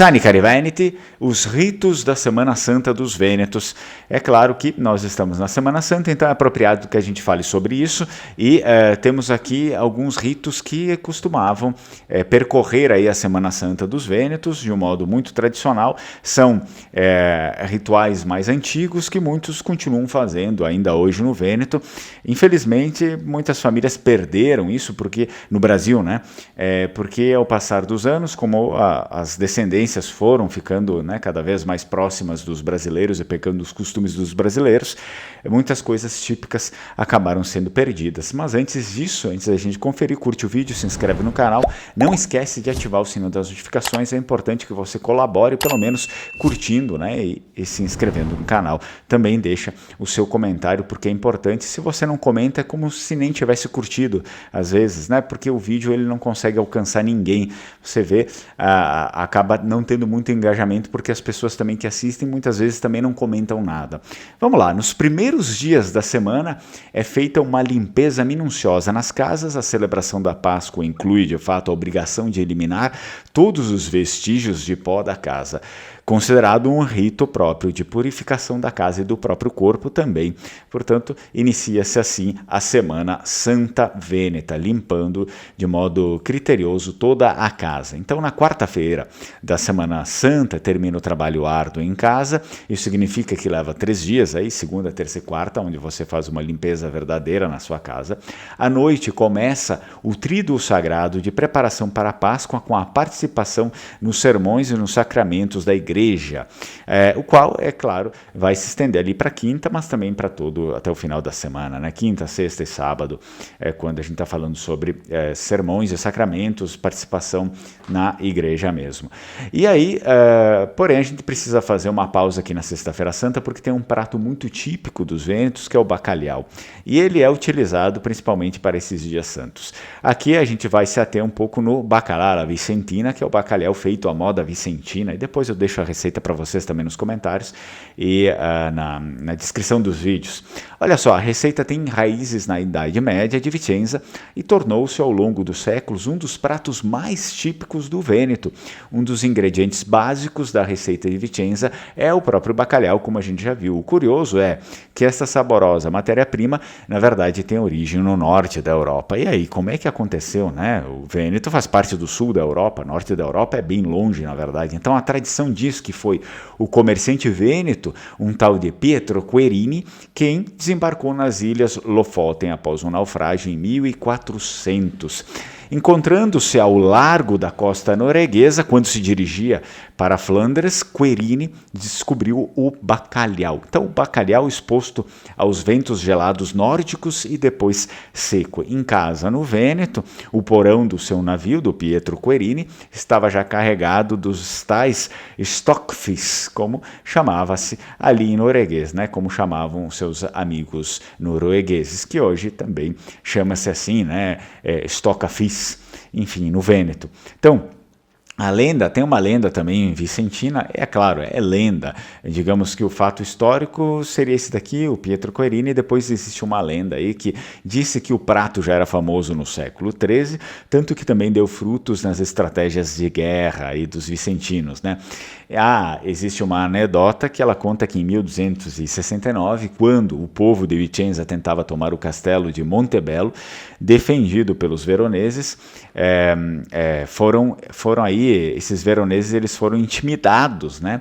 Sani cari Veneti, os ritos da Semana Santa dos Vênetos. É claro que nós estamos na Semana Santa, então é apropriado que a gente fale sobre isso e temos aqui alguns ritos que costumavam percorrer aí a Semana Santa dos Vênetos de um modo muito tradicional. São rituais mais antigos que muitos continuam fazendo ainda hoje no Vêneto. Infelizmente, muitas famílias perderam isso porque no Brasil, né? Porque ao passar dos anos, como as descendências foram ficando, né, cada vez mais próximas dos brasileiros e pegando os costumes dos brasileiros, muitas coisas típicas acabaram sendo perdidas. Mas antes disso, antes da gente conferir, curte o vídeo, se inscreve no canal, não esquece de ativar o sino das notificações. É importante que você colabore, pelo menos curtindo, né, e se inscrevendo no canal. Também deixa o seu comentário, porque é importante. Se você não comenta, é como se nem tivesse curtido, às vezes, né, porque o vídeo ele não consegue alcançar ninguém. Você vê, acaba não tendo muito engajamento, porque as pessoas também que assistem muitas vezes também não comentam nada. Vamos lá, nos primeiros dias da semana é feita uma limpeza minuciosa nas casas. A celebração da Páscoa inclui, de fato, a obrigação de eliminar todos os vestígios de pó da casa, considerado um rito próprio de purificação da casa e do próprio corpo também. Portanto, inicia-se assim a Semana Santa Vêneta, limpando de modo criterioso toda a casa. Então, na quarta-feira da Semana Santa, termina o trabalho árduo em casa. Isso significa que leva 3 dias, aí, segunda, terça e quarta, onde você faz uma limpeza verdadeira na sua casa. À noite começa o tríduo sagrado de preparação para a Páscoa, com a participação nos sermões e nos sacramentos da igreja, o qual, é claro, vai se estender ali para quinta, mas também para todo, até o final da semana, né? Quinta, sexta e sábado, quando a gente está falando sobre sermões e sacramentos, participação na igreja mesmo. E aí, porém, a gente precisa fazer uma pausa aqui na Sexta-feira Santa, porque tem um prato muito típico dos Vênetos, que é o bacalhau. E ele é utilizado principalmente para esses dias santos. Aqui a gente vai se ater um pouco no bacalhau à vicentina, que é o bacalhau feito à moda vicentina, e depois eu deixo a receita para vocês também nos comentários e na descrição dos vídeos. Olha só, a receita tem raízes na Idade Média de Vicenza e tornou-se ao longo dos séculos um dos pratos mais típicos do Vêneto. Um dos ingredientes básicos da receita de Vicenza é o próprio bacalhau, como a gente já viu. O curioso é que essa saborosa matéria-prima, na verdade, tem origem no norte da Europa. E aí, como é que aconteceu, né? O Vêneto faz parte do sul da Europa, norte da Europa é bem longe, na verdade. Então, a tradição diz que foi o comerciante vêneto, um tal de Pietro Querini, quem desembarcou nas ilhas Lofoten após um naufrágio em 1400. Encontrando-se ao largo da costa norueguesa, quando se dirigia para Flandres, Querini descobriu o bacalhau. Então, o bacalhau exposto aos ventos gelados nórdicos e depois seco. Em casa, no Vêneto, o porão do seu navio, do Pietro Querini, estava já carregado dos tais stockfish, como chamava-se ali em norueguês, né? Como chamavam seus amigos noruegueses, que hoje também chama-se assim, né? Stockfish. Enfim, no Vêneto. Então, tem uma lenda também vicentina, é claro, é lenda. Digamos que o fato histórico seria esse daqui, o Pietro Querini, e depois existe uma lenda aí que disse que o prato já era famoso no século XIII, tanto que também deu frutos nas estratégias de guerra aí dos vicentinos, né? Existe uma anedota que ela conta que em 1269, quando o povo de Vicenza tentava tomar o castelo de Montebello, defendido pelos veroneses, foram aí, esses veroneses, eles foram intimidados, né,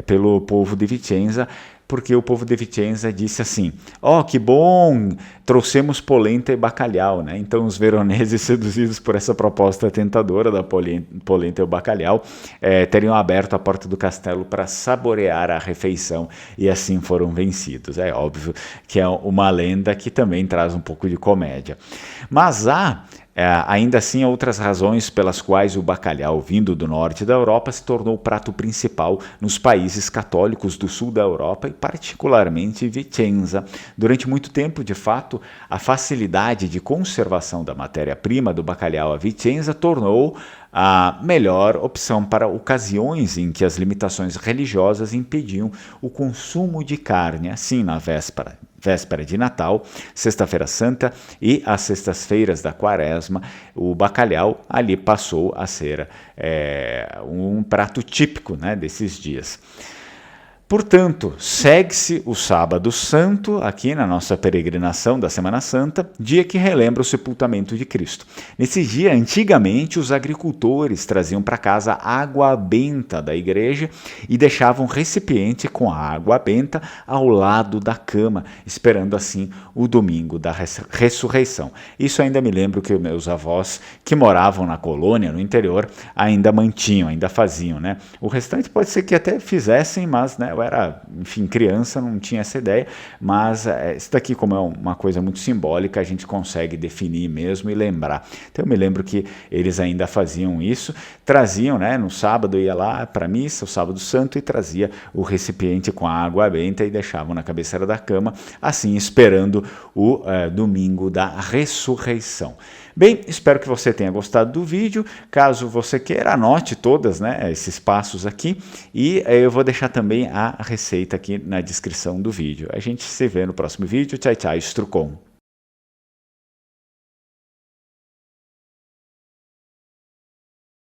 pelo povo de Vicenza, porque o povo de Vicenza disse assim: que bom, trouxemos polenta e bacalhau, né? Então os veroneses, seduzidos por essa proposta tentadora da polenta e o bacalhau, teriam aberto a porta do castelo para saborear a refeição e assim foram vencidos. É óbvio que é uma lenda que também traz um pouco de comédia. Mas ainda assim, outras razões pelas quais o bacalhau, vindo do norte da Europa, se tornou o prato principal nos países católicos do sul da Europa e particularmente Vicenza. Durante muito tempo, de fato, a facilidade de conservação da matéria-prima do bacalhau a Vicenza tornou a melhor opção para ocasiões em que as limitações religiosas impediam o consumo de carne. Assim, na véspera véspera de Natal, Sexta-feira Santa e as sextas-feiras da Quaresma, o bacalhau ali passou a ser um prato típico, né, desses dias. Portanto, segue-se o Sábado Santo, aqui na nossa peregrinação da Semana Santa, dia que relembra o sepultamento de Cristo. Nesse dia, antigamente, os agricultores traziam para casa água benta da igreja e deixavam um recipiente com a água benta ao lado da cama, esperando assim o domingo da ressurreição. Isso ainda me lembro que meus avós, que moravam na colônia, no interior, ainda mantinham, ainda faziam, né? O restante pode ser que até fizessem, mas, né, eu era, enfim, criança, não tinha essa ideia, mas isso daqui, como é uma coisa muito simbólica, a gente consegue definir mesmo e lembrar. Então eu me lembro que eles ainda faziam isso, traziam, né, no sábado ia lá para a missa, o Sábado Santo, e trazia o recipiente com a água benta e deixavam na cabeceira da cama, assim esperando o domingo da ressurreição. Bem, espero que você tenha gostado do vídeo. Caso você queira, anote todas, né, esses passos aqui, e eu vou deixar também a receita aqui na descrição do vídeo. A gente se vê no próximo vídeo. Tchau, tchau, Strucon.